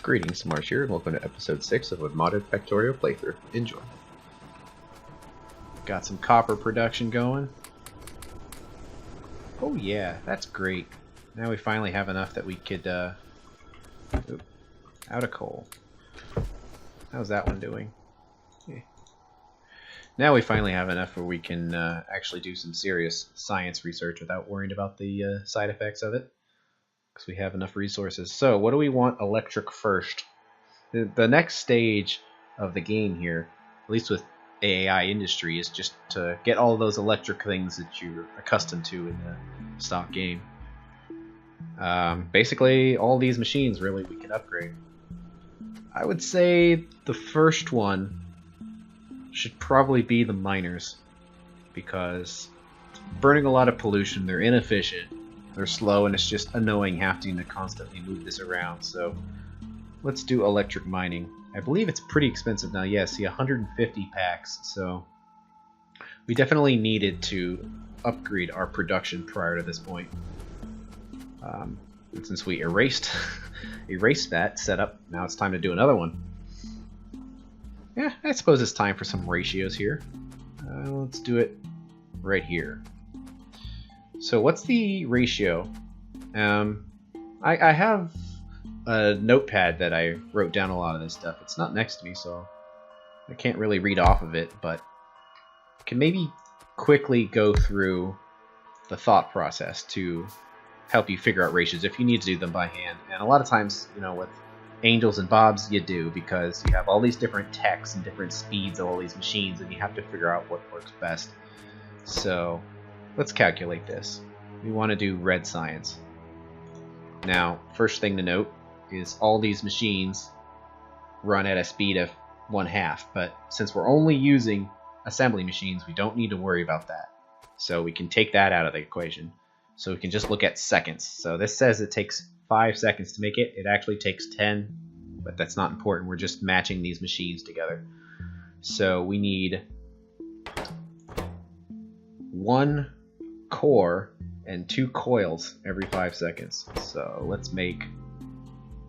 Greetings, Marsh here, and welcome to episode 6 of a modded Factorio playthrough. Enjoy. Got some copper production going. Oh yeah, that's great. Now we finally have enough that we could, out of coal. How's that one doing? Yeah. Now we finally have enough where we can actually do some serious science research without worrying about the side effects of it. Because we have enough resources. So, what do we want electric first? The next stage of the game here, at least with AAI industry, is just to get all those electric things that you're accustomed to in the stock game. Basically, all these machines really we can upgrade. I would say the first one should probably be the miners, because burning a lot of pollution, they're inefficient. They're slow, and it's just annoying having to constantly move this around. So let's do electric mining. I believe it's pretty expensive now. Yeah, see, 150 packs. So we definitely needed to upgrade our production prior to this point. And since we erased that setup, now it's time to do another one. Yeah, I suppose it's time for some ratios here. Let's do it right here. So what's the ratio? I have a notepad that I wrote down a lot of this stuff. It's not next to me, so I can't really read off of it, but I can maybe quickly go through the thought process to help you figure out ratios if you need to do them by hand. And a lot of times, you know, with Angels and Bobs, you do, because you have all these different techs and different speeds of all these machines, and you have to figure out what works best. So let's calculate this. We want to do red science. Now, first thing to note is all these machines run at a speed of 1/2, but since we're only using assembly machines, we don't need to worry about that. So we can take that out of the equation. So we can just look at seconds. So this says it takes 5 seconds to make it. It actually takes 10, but that's not important. We're just matching these machines together. So we need 1 core and 2 coils every 5 seconds. So let's make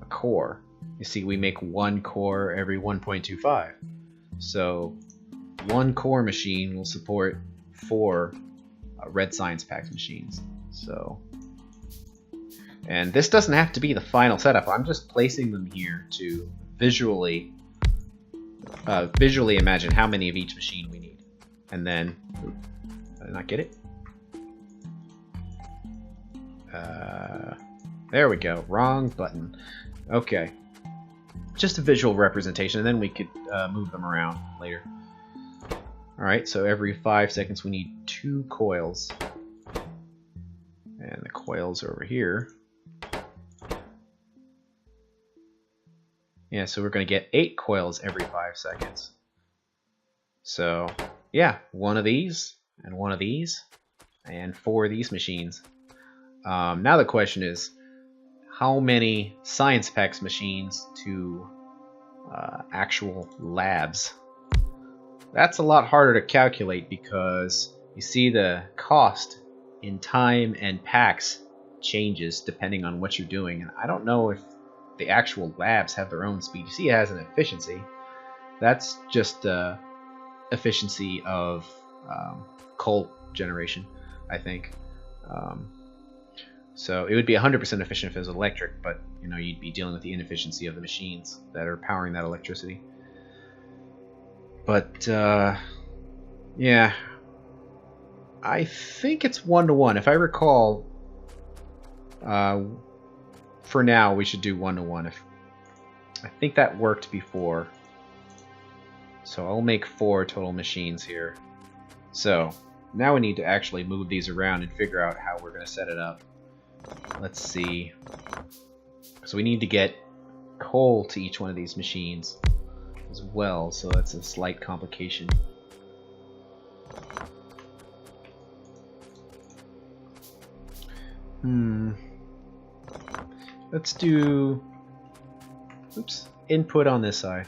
a core. You see, we make 1 core every 1.25. So 1 core machine will support 4 red science pack machines. So, and this doesn't have to be the final setup. I'm just placing them here to visually imagine how many of each machine we need. And then, did I not get it? There we go. Wrong button. Okay. Just a visual representation, and then we could move them around later. Alright, so every 5 seconds we need 2 coils. And the coils are over here. Yeah, so we're going to get 8 coils every 5 seconds. So, yeah, 1 of these, and 1 of these, and 4 of these machines. Now the question is, how many science packs machines to actual labs? That's a lot harder to calculate, because you see the cost in time and packs changes depending on what you're doing. And I don't know if the actual labs have their own speed. You see it has an efficiency. That's just efficiency of coal generation, I think. So it would be 100% efficient if it was electric, but you know, you'd be dealing with the inefficiency of the machines that are powering that electricity. But yeah, I think it's 1-to-1. If I recall, for now we should do 1-to-1. I think that worked before. So I'll make 4 total machines here. So now we need to actually move these around and figure out how we're going to set it up. Let's see. So we need to get coal to each one of these machines as well, so that's a slight complication. Let's do input on this side.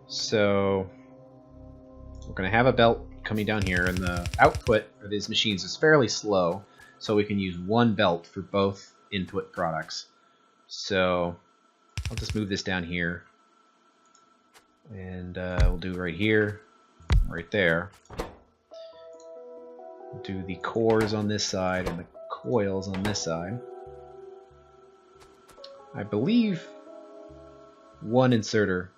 So we're going to have a belt coming down here, and the output of these machines is fairly slow, so we can use 1 belt for both input products. So I'll just move this down here. And we'll do right here, right there. We'll do the cores on this side and the coils on this side. I believe one inserter,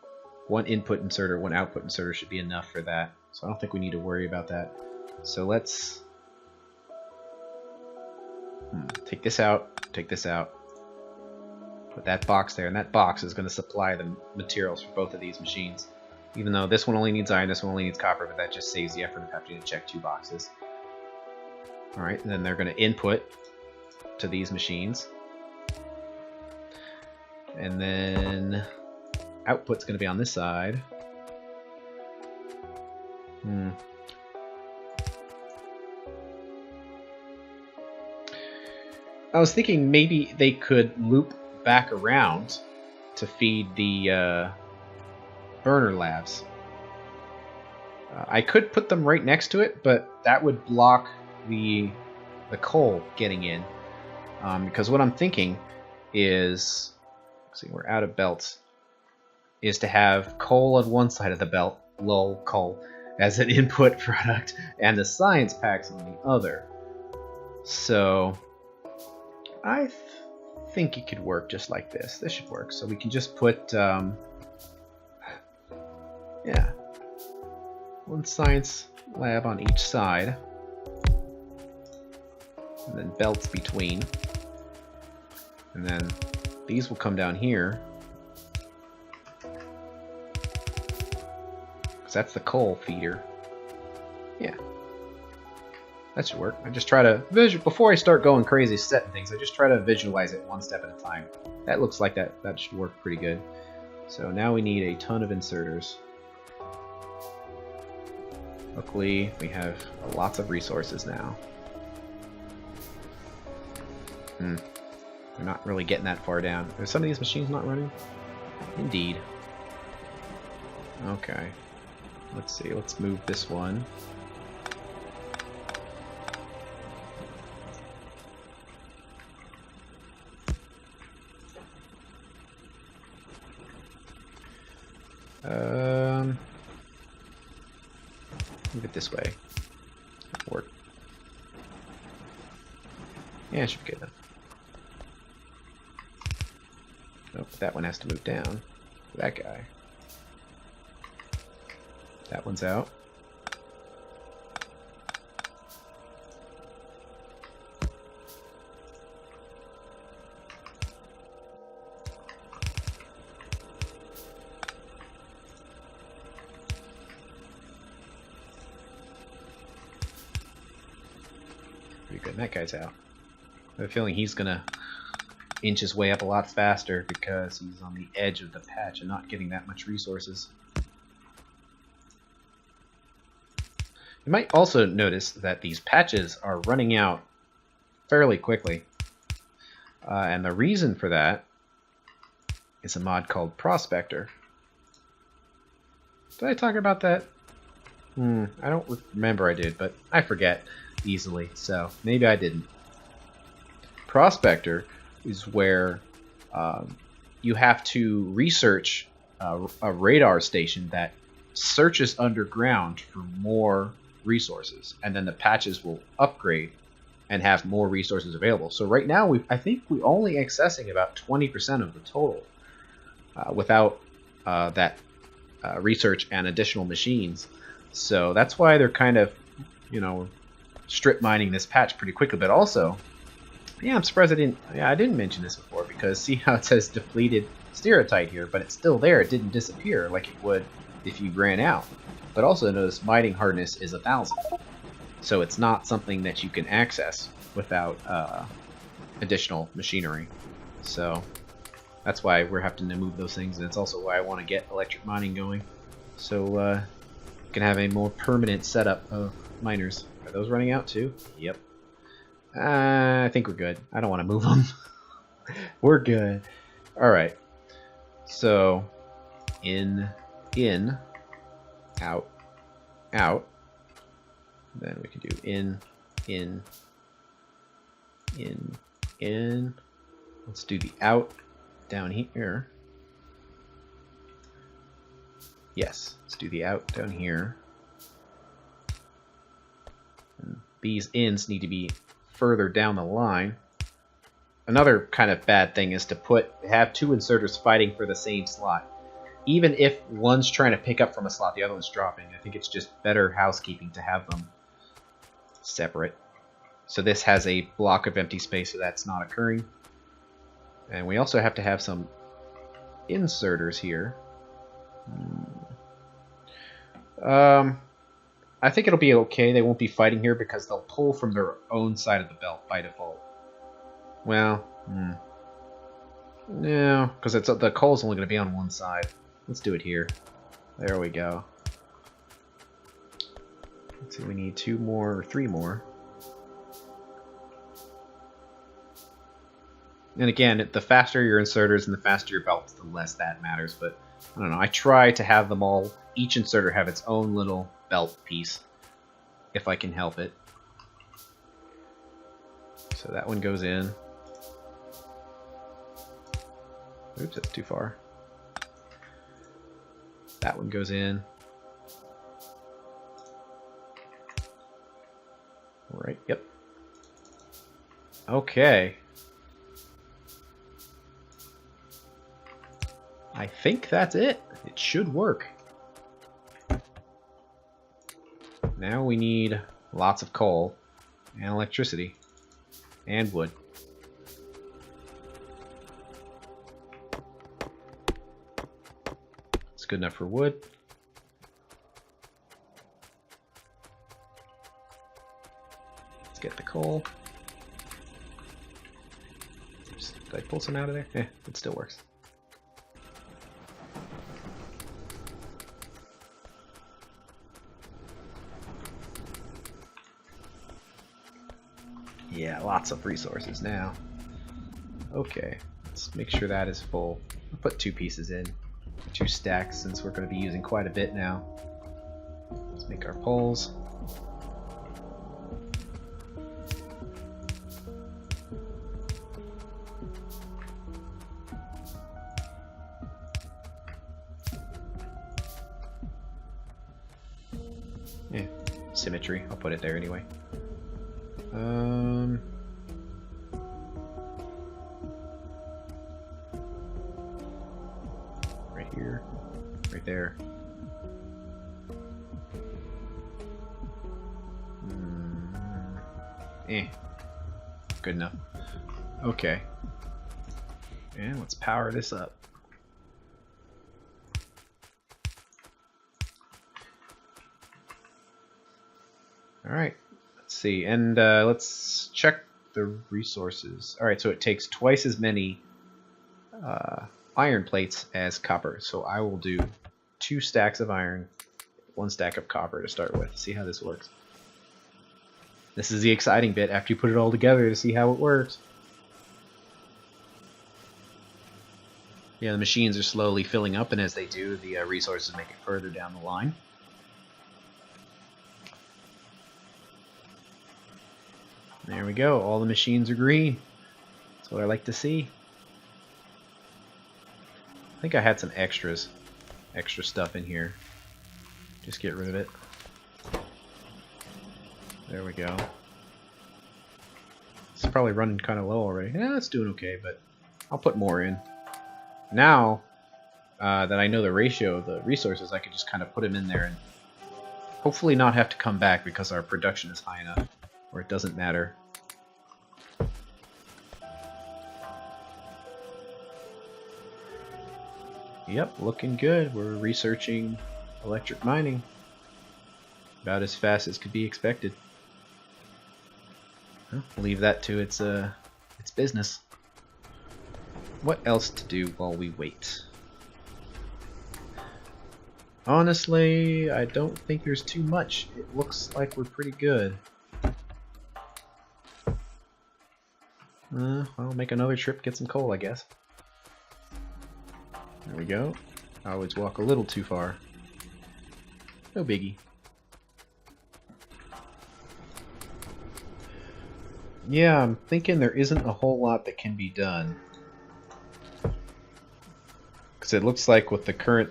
one input inserter, one output inserter should be enough for that. So I don't think we need to worry about that. So let's take this out, put that box there, and that box is going to supply the materials for both of these machines. Even though this one only needs iron, this one only needs copper, but that just saves the effort of having to check 2 boxes. Alright, and then they're going to input to these machines. And then output's going to be on this side. I was thinking maybe they could loop back around to feed the burner labs. I could put them right next to it, but that would block the coal getting in. Because what I'm thinking is, see, we're out of belts, is to have coal on one side of the belt, lol, coal, as an input product, and the science packs on the other. So I think it could work just like this. This should work. So we can just put, yeah, one science lab on each side, and then belts between, and then these will come down here, because that's the coal feeder. Yeah, that should work. I just try to before I start going crazy setting things, I just try to visualize it one step at a time. That looks like that should work pretty good. So now we need a ton of inserters. Luckily, we have lots of resources now. We're not really getting that far down. Are some of these machines not running? Indeed. Okay. Let's see. Let's move this one. Move it this way. That'll work. Yeah, it should be good enough. Nope, that one has to move down. That guy. That one's out. Pretty good. And that guy's out. I have a feeling he's gonna inch his way up a lot faster because he's on the edge of the patch and not getting that much resources. You might also notice that these patches are running out fairly quickly. And the reason for that is a mod called Prospector. Did I talk about that? I don't remember I did, but I forget easily, so maybe I didn't. Prospector is where you have to research a radar station that searches underground for more resources, and then the patches will upgrade and have more resources available. So right now, I think we're only accessing about 20% of the total without that research and additional machines. So that's why they're kind of, strip mining this patch pretty quickly. But also, yeah, I'm surprised I didn't mention this before, because see how it says depleted stereotype here, but it's still there. It didn't disappear like it would if you ran out. But also notice mining hardness is 1000, so it's not something that you can access without additional machinery. So that's why we're having to move those things, and it's also why I want to get electric mining going, so we can have a more permanent setup of miners. Are those running out too? Yep. I think we're good. I don't want to move them. We're good. All right. So in, out, out. Then we can do in. Let's do the out down here. Yes, let's do the out down here. And these ins need to be further down the line. Another kind of bad thing is to have two inserters fighting for the same slot. Even if one's trying to pick up from a slot, the other one's dropping. I think it's just better housekeeping to have them separate. So this has a block of empty space, so that's not occurring. And we also have to have some inserters here. I think it'll be okay. They won't be fighting here because they'll pull from their own side of the belt by default. Well, no, because the coal's only going to be on one side. Let's do it here. There we go. Let's see, we need 2 more or 3 more. And again, the faster your inserters and the faster your belts, the less that matters. But I don't know. I try to have them all, each inserter have its own little belt piece, if I can help it. So that one goes in. Oops, that's too far. That one goes in. Right, yep. Okay. I think that's it. It should work. Now we need lots of coal and electricity and wood. It's good enough for wood. Let's get the coal. Oops, did I pull some out of there? Yeah, it still works. Yeah, lots of resources now. Okay, let's make sure that is full. I'll put 2 pieces in. 2 stacks since we're going to be using quite a bit now. Let's make our poles. Yeah, symmetry. I'll put it there anyway. Right here, right there. Good enough. Okay. And let's power this up. Alright, let's see. And let's check the resources. Alright, so it takes twice as many iron plates as copper. So I will do 2 stacks of iron, 1 stack of copper to start with. See how this works. This is the exciting bit after you put it all together to see how it works. Yeah, the machines are slowly filling up, and as they do, the resources make it further down the line. There we go. All the machines are green. That's what I like to see. I think I had some extra stuff in here. Just get rid of it. There we go. It's probably running kind of low already. Yeah, it's doing okay, but I'll put more in. Now that I know the ratio of the resources, I can just kind of put them in there and hopefully not have to come back because our production is high enough, or it doesn't matter. Yep, looking good. We're researching electric mining about as fast as could be expected. Well, leave that to its business. What else to do while we wait? Honestly, I don't think there's too much. It looks like we're pretty good. Well, make another trip, get some coal, I guess. There we go. I always walk a little too far. No biggie. Yeah, I'm thinking there isn't a whole lot that can be done. Because it looks like with the current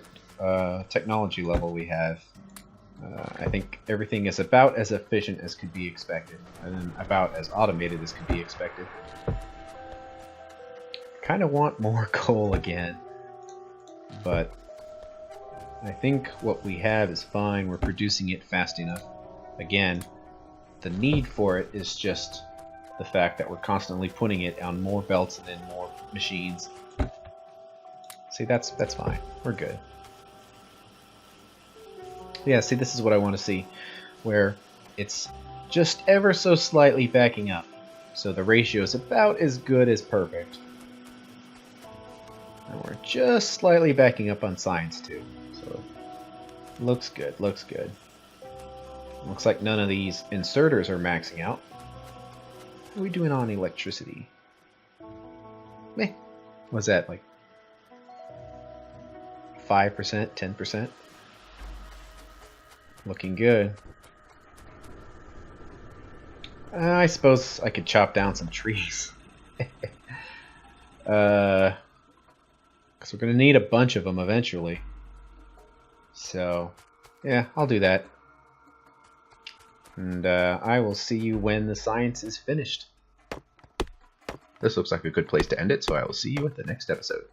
technology level we have. I think everything is about as efficient as could be expected, and about as automated as could be expected. Kind of want more coal again, but I think what we have is fine. We're producing it fast enough. Again, the need for it is just the fact that we're constantly putting it on more belts and then more machines. See, that's fine. We're good. Yeah, see, this is what I want to see, where it's just ever so slightly backing up. So the ratio is about as good as perfect. And we're just slightly backing up on science too. So looks good, looks good. Looks like none of these inserters are maxing out. What are we doing on electricity? Meh. What's that, like 5%, 10%? Looking good. I suppose I could chop down some trees. Because we're going to need a bunch of them eventually. So, yeah, I'll do that. And I will see you when the science is finished. This looks like a good place to end it, so I will see you at the next episode.